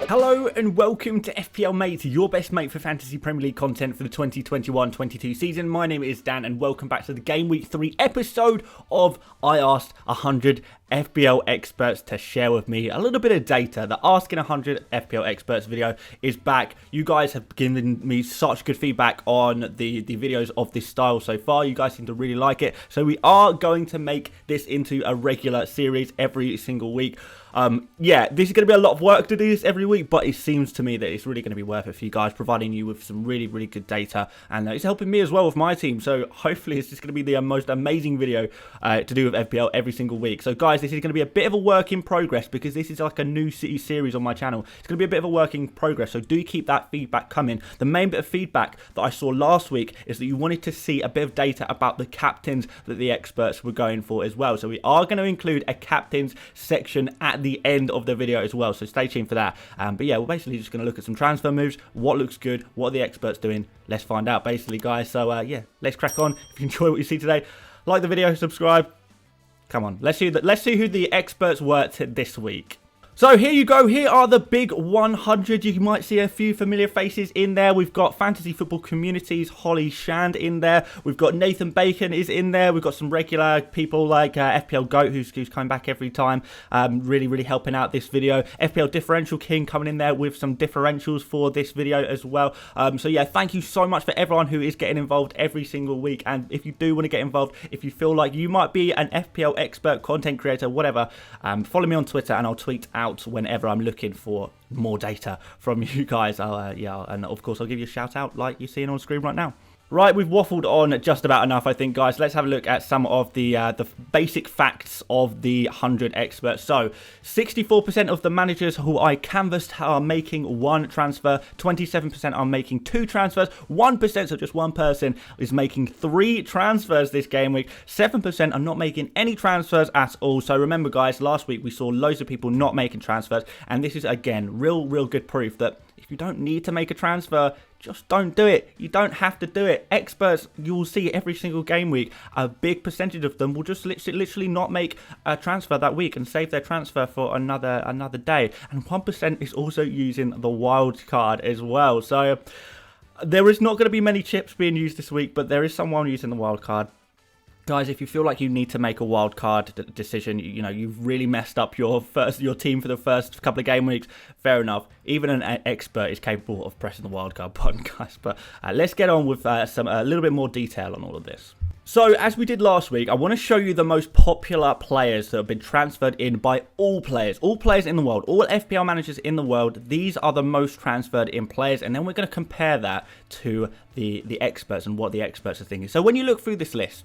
Hello and welcome to FPL Mate, your best mate for Fantasy Premier League content for the 2021-22 season. My name is Dan and welcome back to the Game Week 3 episode of I Asked 100 FPL Experts to share with me a little bit of data. The Asking 100 FPL Experts video is back. You guys have given me such good feedback on the videos of this style so far. You guys seem to really like it. So we are going to make this into a regular series every single week. Yeah, this is going to be a lot of work to do this every week, but it seems to me that it's really going to be worth it for you guys, providing you with some really, really good data, and it's helping me as well with my team, so hopefully it's just going to be the most amazing video to do with FPL every single week. So guys, this is going to be a bit of a work in progress, because this is like a new series on my channel. It's going to be a bit of a work in progress, so do keep that feedback coming. The main bit of feedback that I saw last week is that you wanted to see a bit of data about the captains that the experts were going for as well, so we are going to include a captains section at the end of the video as well, so stay tuned for that. But yeah, we're basically just going to look at some transfer moves, what looks good, what are the experts doing. Let's find out basically, guys. So yeah, let's crack on. If you enjoy what you see today, like the video, subscribe. Come on, let's see who the experts were this week. So here you go, here are the big 100. You might see a few familiar faces in there. We've got Fantasy Football Communities, Holly Shand in there. We've got Nathan Bacon is in there. We've got some regular people like FPL Goat, who's coming back every time, really helping out this video. FPL Differential King coming in there with some differentials for this video as well. So yeah, thank you so much for everyone who is getting involved every single week. And if you do want to get involved, if you feel like you might be an FPL expert, content creator, whatever, follow me on Twitter and I'll tweet out whenever I'm looking for more data from you guys. Yeah, and of course I'll give you a shout out like you're seeing on screen right now. Right, we've waffled on just about enough, I think, guys. Let's have a look at some of the basic facts of the 100 experts. So, 64% of the managers who I canvassed are making one transfer, 27% are making two transfers, 1%, so just one person, is making three transfers this game week, 7% are not making any transfers at all. So remember, guys, last week we saw loads of people not making transfers, and this is, again, real good proof that if you don't need to make a transfer, just don't do it. You don't have to do it. Experts, you will see every single game week, a big percentage of them will just literally not make a transfer that week and save their transfer for another day. And 1% is also using the wild card as well. So there is not going to be many chips being used this week, but there is someone using the wild card. Guys, if you feel like you need to make a wild card decision, you know, you've really messed up your team for the first couple of game weeks, fair enough. Even an expert is capable of pressing the wild card button, guys. But let's get on with a little bit more detail on all of this. So, as we did last week, I want to show you the most popular players that have been transferred in by all players in the world, all FPL managers in the world. These are the most transferred in players, and then we're going to compare that to the experts and what the experts are thinking. So, when you look through this list,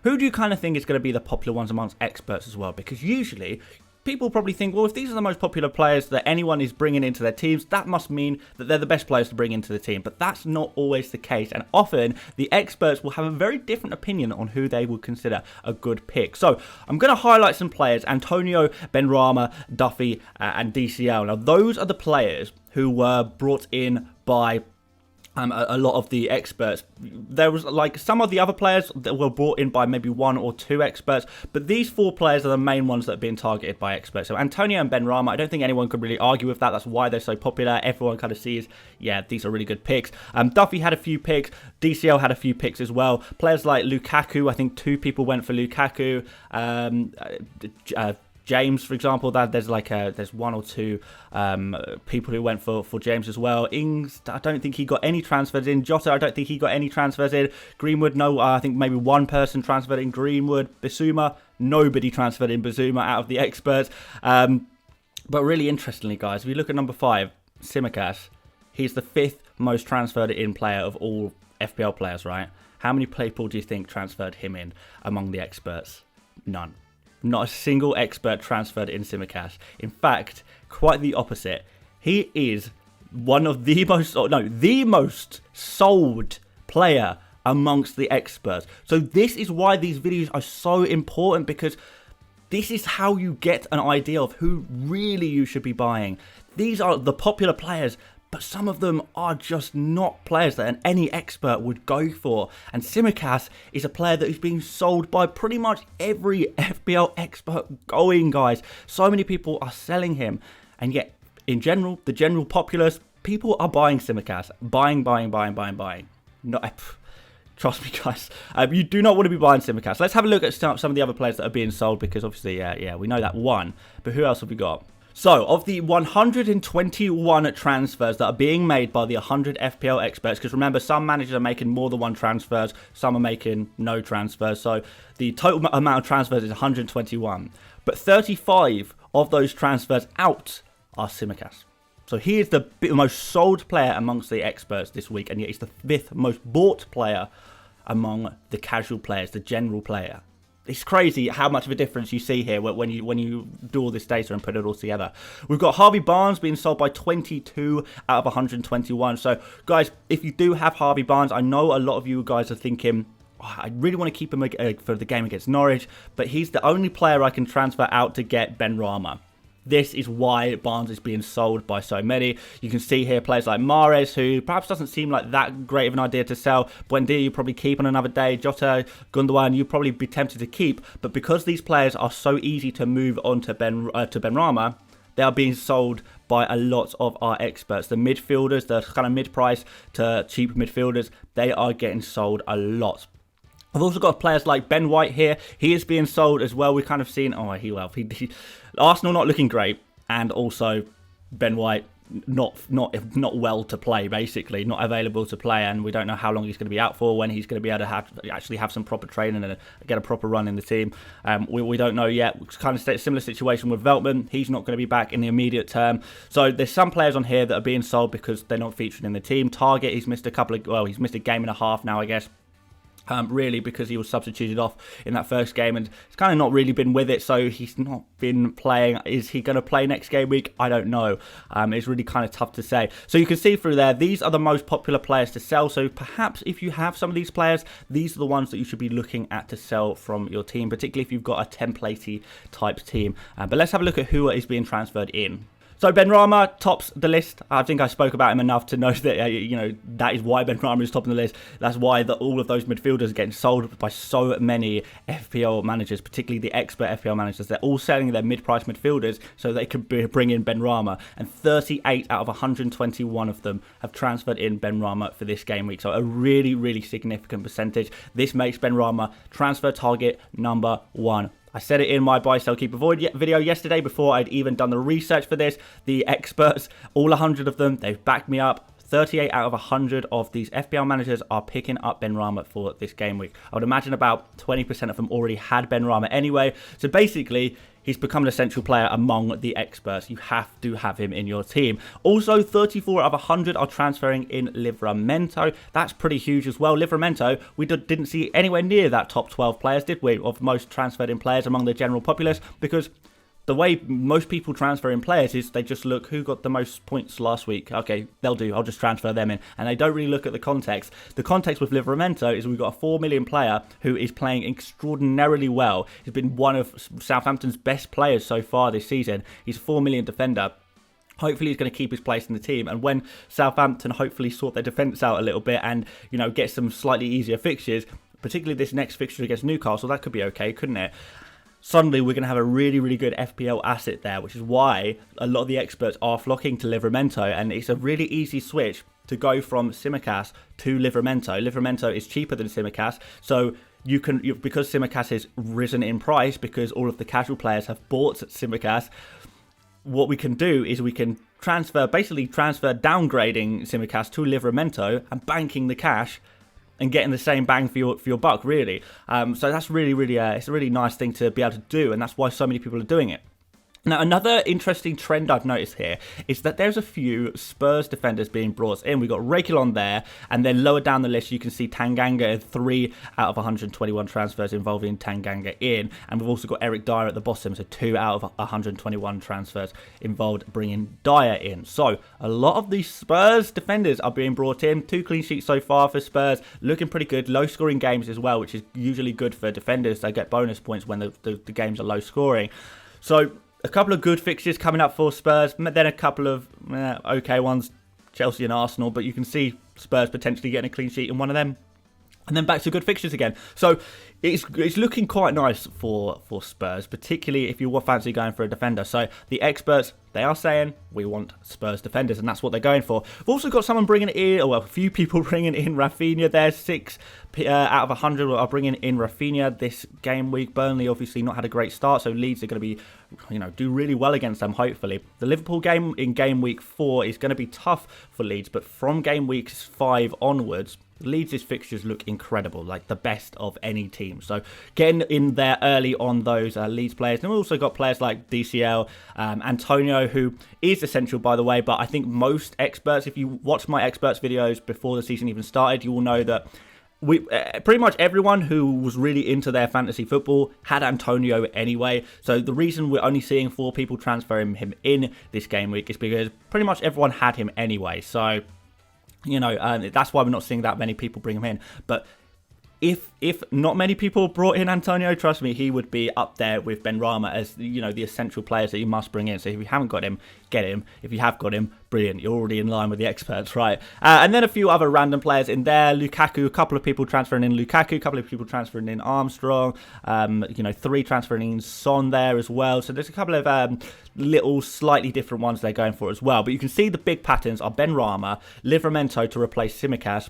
who do you kind of think is going to be the popular ones amongst experts as well? Because usually, people probably think, well, if these are the most popular players that anyone is bringing into their teams, that must mean that they're the best players to bring into the team. But that's not always the case. And often, the experts will have a very different opinion on who they would consider a good pick. So, I'm going to highlight some players: Antonio, Benrahma, Duffy, and DCL. Now, those are the players who were brought in by a lot of the experts. There was like some of the other players that were brought in by maybe one or two experts, but these four players are the main ones that have been targeted by experts. So Antonio and Benrahma, I don't think anyone could really argue with that. That's why they're so popular. Everyone kind of sees, yeah, these are really good picks. Duffy had a few picks. DCL had a few picks as well. Players like Lukaku, I think two people went for Lukaku. James, for example, there's one or two people who went for James as well. Ings, I don't think he got any transfers in. Jota, I don't think he got any transfers in. Greenwood, no, I think maybe one person transferred in Greenwood. Bissouma, nobody transferred in Bissouma out of the experts. But really interestingly, guys, if you look at number 5, Tsimikas, he's the 5th most transferred in player of all FPL players, right? How many people do you think transferred him in among the experts? None. Not a single expert transferred in Tsimikas. In fact, quite the opposite. He is one of the most sold player amongst the experts. So this is why these videos are so important, because this is how you get an idea of who really you should be buying. These are the popular players, but some of them are just not players that any expert would go for. And Tsimikas is a player that is being sold by pretty much every FPL FPL expert going, guys. So many people are selling him, and yet, in general, the general populace, people are buying Tsimikas. Buying. Not, trust me, guys. You do not want to be buying Tsimikas. Let's have a look at some of the other players that are being sold, because obviously, yeah, we know that one. But who else have we got? So, of the 121 transfers that are being made by the 100 FPL experts, because remember, some managers are making more than one transfers, some are making no transfers, so the total amount of transfers is 121. But 35 of those transfers out are Tsimikas. So he is the most sold player amongst the experts this week, and yet he's the 5th most bought player among the casual players, the general player. It's crazy how much of a difference you see here when you do all this data and put it all together. We've got Harvey Barnes being sold by 22 out of 121. So, guys, if you do have Harvey Barnes, I know a lot of you guys are thinking, oh, I really want to keep him for the game against Norwich, but he's the only player I can transfer out to get Benrahma. This is why Barnes is being sold by so many. You can see here players like Mahrez, who perhaps doesn't seem like that great of an idea to sell. Buendia, you probably keep on another day. Jota, Gundogan, you probably be tempted to keep. But because these players are so easy to move on to Benrahma, they are being sold by a lot of our experts. The midfielders, the kind of mid-price to cheap midfielders, they are getting sold a lot. I've also got players like Ben White here. He is being sold as well. We've kind of seen, Arsenal not looking great, and also Ben White not well to play, basically not available to play, and we don't know how long he's going to be out for, when he's going to be able to actually have some proper training and get a proper run in the team. We don't know yet. It's kind of a similar situation with Veltman. He's not going to be back in the immediate term. So there's some players on here that are being sold because they're not featured in the team. Target, he's missed he's missed a game and a half now, I guess. Really, because he was substituted off in that first game, and it's kind of not really been with it, so he's not been playing. Is he going to play next game week? I don't know. It's really kind of tough to say. So you can see through there, these are the most popular players to sell. So perhaps if you have some of these players, these are the ones that you should be looking at to sell from your team, particularly if you've got a templatey type team. But let's have a look at who is being transferred in. So Benrahma tops the list. I think I spoke about him enough to know that that is why Benrahma is topping the list. That's why all of those midfielders are getting sold by so many FPL managers, particularly the expert FPL managers. They're all selling their mid-price midfielders so they can bring in Benrahma. And 38 out of 121 of them have transferred in Benrahma for this game week. So a really, really significant percentage. This makes Benrahma transfer target number 1. I said it in my buy, sell, keep, avoid video yesterday before I'd even done the research for this. The experts, all 100 of them, they've backed me up. 38 out of 100 of these FPL managers are picking up Benrahma for this game week. I would imagine about 20% of them already had Benrahma anyway. So basically, he's become an essential player among the experts. You have to have him in your team. Also, 34 out of 100 are transferring in Livramento. That's pretty huge as well. Livramento, we didn't see anywhere near that top 12 players, did we? Of most transferred in players among the general populace, because the way most people transfer in players is they just look who got the most points last week. Okay, they'll do. I'll just transfer them in. And they don't really look at the context. The context with Livramento is we've got a 4 million player who is playing extraordinarily well. He's been one of Southampton's best players so far this season. He's a 4 million defender. Hopefully he's going to keep his place in the team, and when Southampton hopefully sort their defence out a little bit and get some slightly easier fixtures, particularly this next fixture against Newcastle, that could be okay, couldn't it? Suddenly we're going to have a really, really good FPL asset there, which is why a lot of the experts are flocking to Livramento, and it's a really easy switch to go from Tsimikas to Livramento. Livramento is cheaper than Tsimikas, so because Tsimikas has risen in price, because all of the casual players have bought Tsimikas, what we can do is we can basically transfer downgrading Tsimikas to Livramento and banking the cash and getting the same bang for your buck, really. So that's really, really, it's a really nice thing to be able to do, and that's why so many people are doing it. Now, another interesting trend I've noticed here is that there's a few Spurs defenders being brought in. We've got Reguilon there, and then lower down the list, you can see Tanganga, 3 out of 121 transfers involving Tanganga in. And we've also got Eric Dyer at the bottom, so 2 out of 121 transfers involved bringing Dyer in. So, a lot of these Spurs defenders are being brought in. 2 clean sheets so far for Spurs, looking pretty good. Low scoring games as well, which is usually good for defenders. They get bonus points when the games are low scoring. So, a couple of good fixtures coming up for Spurs, then a couple of okay ones, Chelsea and Arsenal, but you can see Spurs potentially getting a clean sheet in one of them. And then back to good fixtures again. So it's looking quite nice for Spurs, particularly if you fancy going for a defender. So the experts, they are saying we want Spurs defenders, and that's what they're going for. We've also got someone bringing in, or well, a few people bringing in Rafinha there. 6 out of 100 are bringing in Rafinha this game week. Burnley obviously not had a great start, so Leeds are going to be, do really well against them, hopefully. The Liverpool game in game week 4 is going to be tough for Leeds, but from game week 5 onwards, Leeds' fixtures look incredible, like the best of any team. So getting in there early on those Leeds players. And we've also got players like DCL, Antonio, who is essential, by the way. But I think most experts, if you watch my experts videos before the season even started, you will know that pretty much everyone who was really into their fantasy football had Antonio anyway. So the reason we're only seeing 4 people transferring him in this game week is because pretty much everyone had him anyway. So that's why we're not seeing that many people bring him in. But if not many people brought in Antonio, trust me, he would be up there with Benrahma as, the essential players that you must bring in. So if you haven't got him, get him. If you have got him, brilliant. You're already in line with the experts, right? And then a few other random players in there. Lukaku, a couple of people transferring in Lukaku, a couple of people transferring in Armstrong, 3 transferring in Son there as well. So there's a couple of little slightly different ones they're going for as well. But you can see the big patterns are Benrahma, Livramento to replace Tsimikas,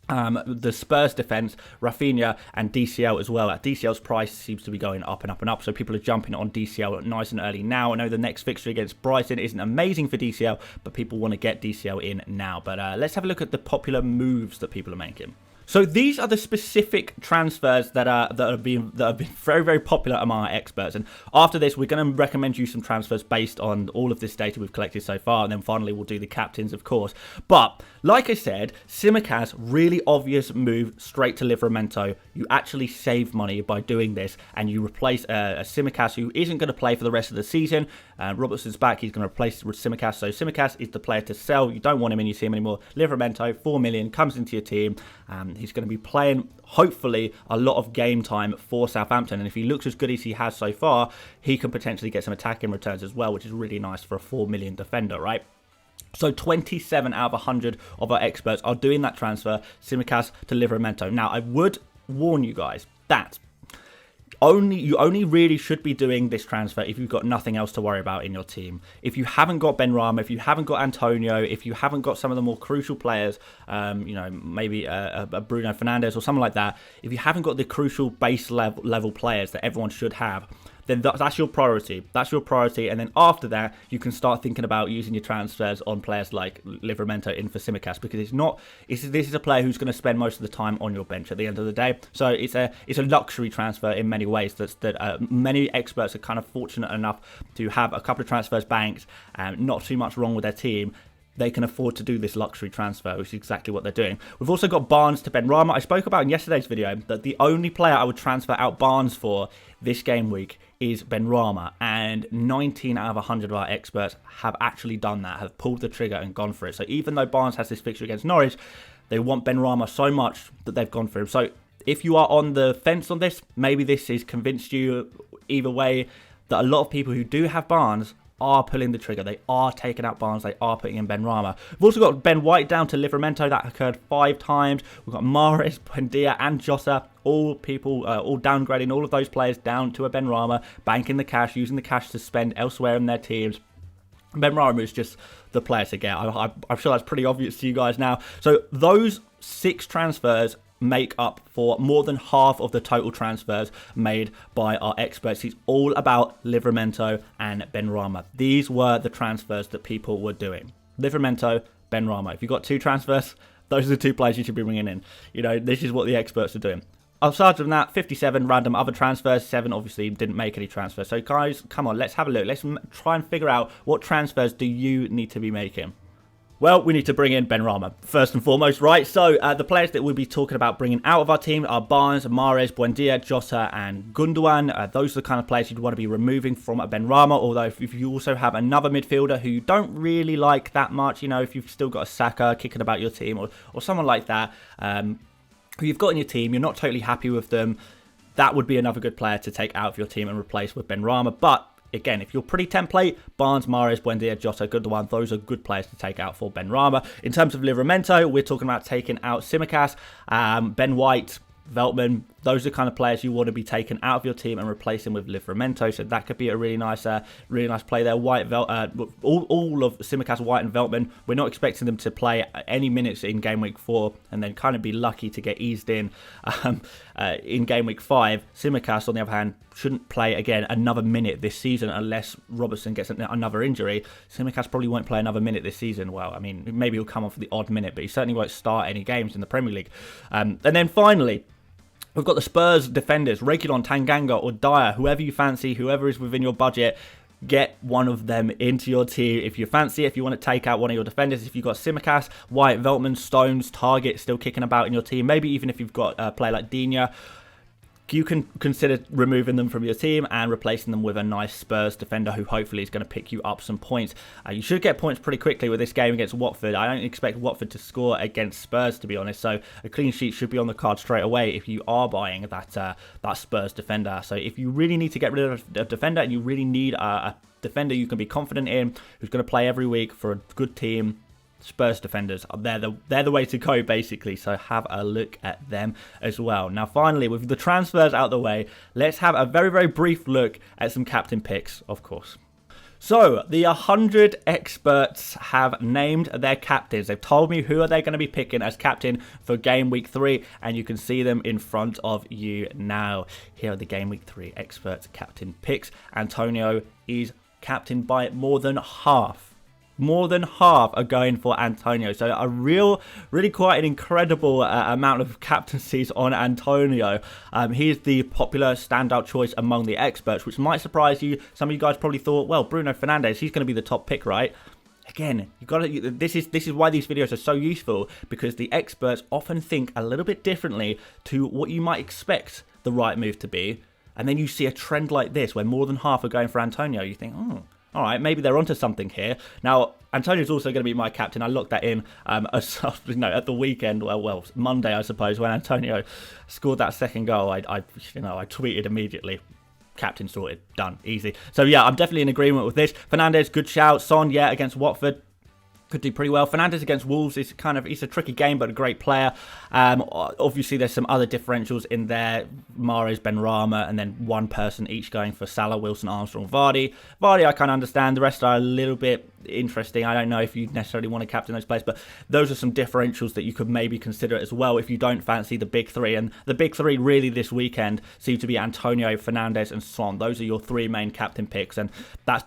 the Spurs defence, Rafinha and DCL as well. DCL's price seems to be going up and up and up, so people are jumping on DCL nice and early now. I know the next fixture against Brighton isn't amazing for DCL, but people want to get DCL in now. But let's have a look at the popular moves that people are making. So these are the specific transfers that have been very, very popular among our experts. And after this, we're going to recommend you some transfers based on all of this data we've collected so far. And then finally, we'll do the captains, of course. But like I said, Tsimikas, really obvious move straight to Livramento. You actually save money by doing this, and you replace a Tsimikas who isn't going to play for the rest of the season. Robertson's back. He's going to replace Tsimikas. So Tsimikas is the player to sell. You don't want him in your team anymore. Livramento, 4 million, comes into your team. He's going to be playing, hopefully, a lot of game time for Southampton. And if he looks as good as he has so far, he can potentially get some attacking returns as well, which is really nice for a 4 million defender, right? So 27 out of 100 of our experts are doing that transfer, Tsimikas to Livramento. Now, I would warn you guys that you only really should be doing this transfer if you've got nothing else to worry about in your team. If you haven't got Benrahma, if you haven't got Antonio, if you haven't got some of the more crucial players, maybe a Bruno Fernandes or something like that, if you haven't got the crucial base level players that everyone should have, then that's your priority. That's your priority. And then after that, you can start thinking about using your transfers on players like Livramento in for Tsimikas, because this is a player who's going to spend most of the time on your bench at the end of the day. So it's a luxury transfer in many ways that many experts are kind of fortunate enough to have a couple of transfers banked and not too much wrong with their team. They can afford to do this luxury transfer, which is exactly what they're doing. We've also got Barnes to Benrahma. I spoke about in yesterday's video that the only player I would transfer out Barnes for this game week is Benrahma, and 19 out of 100 of our experts have actually done that, have pulled the trigger and gone for it. So even though Barnes has this fixture against Norwich, they want Benrahma so much that they've gone for him. So if you are on the fence on this, maybe this has convinced you either way that a lot of people who do have Barnes are pulling the trigger. They are taking out Barnes. They are putting in Benrahma. We've also got Ben White down to Livramento. That occurred 5 times. We've got Mahrez, Buendia and Jota. All downgrading all of those players down to a Benrahma, banking the cash, using the cash to spend elsewhere in their teams. Benrahma is just the player to get. I'm sure that's pretty obvious to you guys now. So those 6 transfers make up for more than half of the total transfers made by our experts. It's all about Livramento and Benrahma. These were the transfers that people were doing. Livramento, Benrahma. If you've got 2 transfers, those are the 2 players you should be bringing in. This is what the experts are doing. Aside from that, 57 random other transfers. 7 obviously didn't make any transfers. So guys, come on, let's have a look. Let's try and figure out what transfers do you need to be making. Well, we need to bring in Benrahma, first and foremost, right? So, the players that we'll be talking about bringing out of our team are Barnes, Mahrez, Buendia, Jota, and Gundogan. Those are the kind of players you'd want to be removing from a Benrahma, although if you also have another midfielder who you don't really like that much, if you've still got a Saka kicking about your team or someone like that, who you've got in your team, you're not totally happy with them, that would be another good player to take out of your team and replace with Benrahma. But again, if you're pretty template, Barnes, Mahrez, Buendia, Jota, Gundogan, those are good players to take out for Benrahma. In terms of Livramento, we're talking about taking out Tsimikas, Ben White. Veltman, those are the kind of players you want to be taken out of your team and replacing with Livramento. So that could be a really nice play there. All of Tsimikas, White, and Veltman, we're not expecting them to play any minutes in game week 4 and then kind of be lucky to get eased in game week 5. Tsimikas, on the other hand, shouldn't play again another minute this season unless Robertson gets another injury. Tsimikas probably won't play another minute this season. Well, I mean, maybe he'll come on for the odd minute, but he certainly won't start any games in the Premier League. And then finally, we've got the Spurs defenders, Reguilon, Tanganga, or Dyer, whoever you fancy, whoever is within your budget. Get one of them into your team if you fancy. If you want to take out one of your defenders, if you've got Tsimikas, White, Veltman, Stones, Target still kicking about in your team, maybe even if you've got a player like Digne, you can consider removing them from your team and replacing them with a nice Spurs defender who hopefully is going to pick you up some points. You should get points pretty quickly with this game against Watford. I don't expect Watford to score against Spurs, to be honest, so a clean sheet should be on the card straight away if you are buying that Spurs defender. So if you really need to get rid of a defender and you really need a defender you can be confident in, who's going to play every week for a good team, Spurs defenders, they're the way to go, basically. So have a look at them as well. Now, finally, with the transfers out the way, let's have a very, very brief look at some captain picks, of course. So, the 100 experts have named their captains. They've told me who are they going to be picking as captain for Game Week 3, and you can see them in front of you now. Here are the Game Week 3 experts captain picks. Antonio is captain by more than half. More than half are going for Antonio. So a really quite an incredible amount of captaincies on Antonio. He's the popular standout choice among the experts, which might surprise you. Some of you guys probably thought, well, Bruno Fernandes, he's going to be the top pick, right? Again, you got to. This is why these videos are so useful, because the experts often think a little bit differently to what you might expect the right move to be. And then you see a trend like this where more than half are going for Antonio. You think, oh, all right, maybe they're onto something here. Now, Antonio's also going to be my captain. I locked that in at the weekend. Well, Monday, I suppose, when Antonio scored that second goal. I tweeted immediately, captain sorted, done, easy. So yeah, I'm definitely in agreement with this. Fernandes, good shout. Son, yeah, against Watford, could do pretty well. Fernandes against Wolves is it's a tricky game, but a great player. Obviously, there's some other differentials in there. Mahrez, Benrahma, and then one person each going for Salah, Wilson, Armstrong, Vardy. Vardy, I kind of understand. The rest are a little bit interesting. I don't know if you necessarily want to captain those players, but those are some differentials that you could maybe consider as well if you don't fancy the big three. And the big three really this weekend seem to be Antonio, Fernandes, and Son. Those are your three main captain picks, and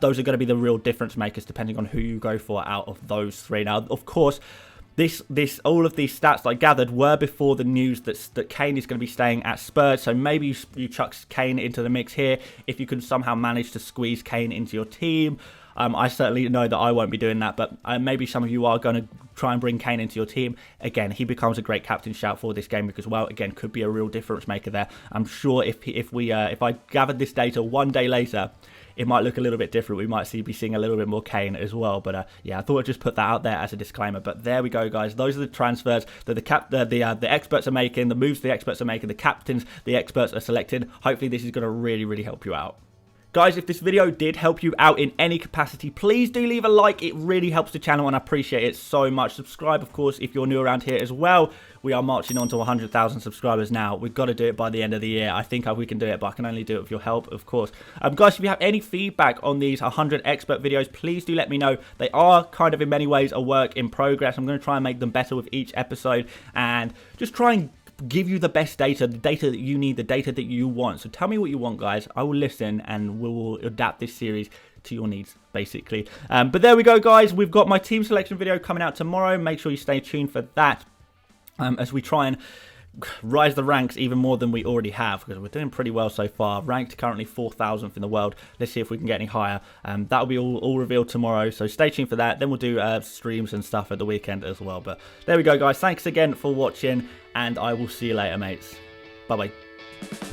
those are going to be the real difference makers depending on who you go for out of those three. Now, of course, all of these stats I gathered were before the news that Kane is going to be staying at Spurs. So maybe you chuck Kane into the mix here if you can somehow manage to squeeze Kane into your team. I certainly know that I won't be doing that, but maybe some of you are going to try and bring Kane into your team. Again, he becomes a great captain shout for this game because, well, again, could be a real difference maker there. I'm sure if I gathered this data one day later, it might look a little bit different. We might be seeing a little bit more Kane as well. But yeah, I thought I'd just put that out there as a disclaimer. But there we go, guys. Those are the transfers that the experts are making, the moves the experts are making, the captains the experts are selecting. Hopefully, this is going to really, really help you out. Guys, if this video did help you out in any capacity, please do leave a like. It really helps the channel and I appreciate it so much. Subscribe, of course, if you're new around here as well. We are marching on to 100,000 subscribers now. We've got to do it by the end of the year. I think we can do it, but I can only do it with your help, of course. Guys, if you have any feedback on these 100 expert videos, please do let me know. They are kind of in many ways a work in progress. I'm going to try and make them better with each episode and just try and give you the best data, the data that you need, the data that you want. So tell me what you want, guys. I will listen and we will adapt this series to your needs, basically. But there we go, guys. We've got my team selection video coming out tomorrow. Make sure you stay tuned for that as we try and rise the ranks even more than we already have, because we're doing pretty well so far. Ranked currently 4,000th in the world. Let's see if we can get any higher. That'll be all revealed tomorrow, so stay tuned for that. Then we'll do streams and stuff at the weekend as well. But there we go, guys. Thanks again for watching, and I will see you later, mates. Bye bye.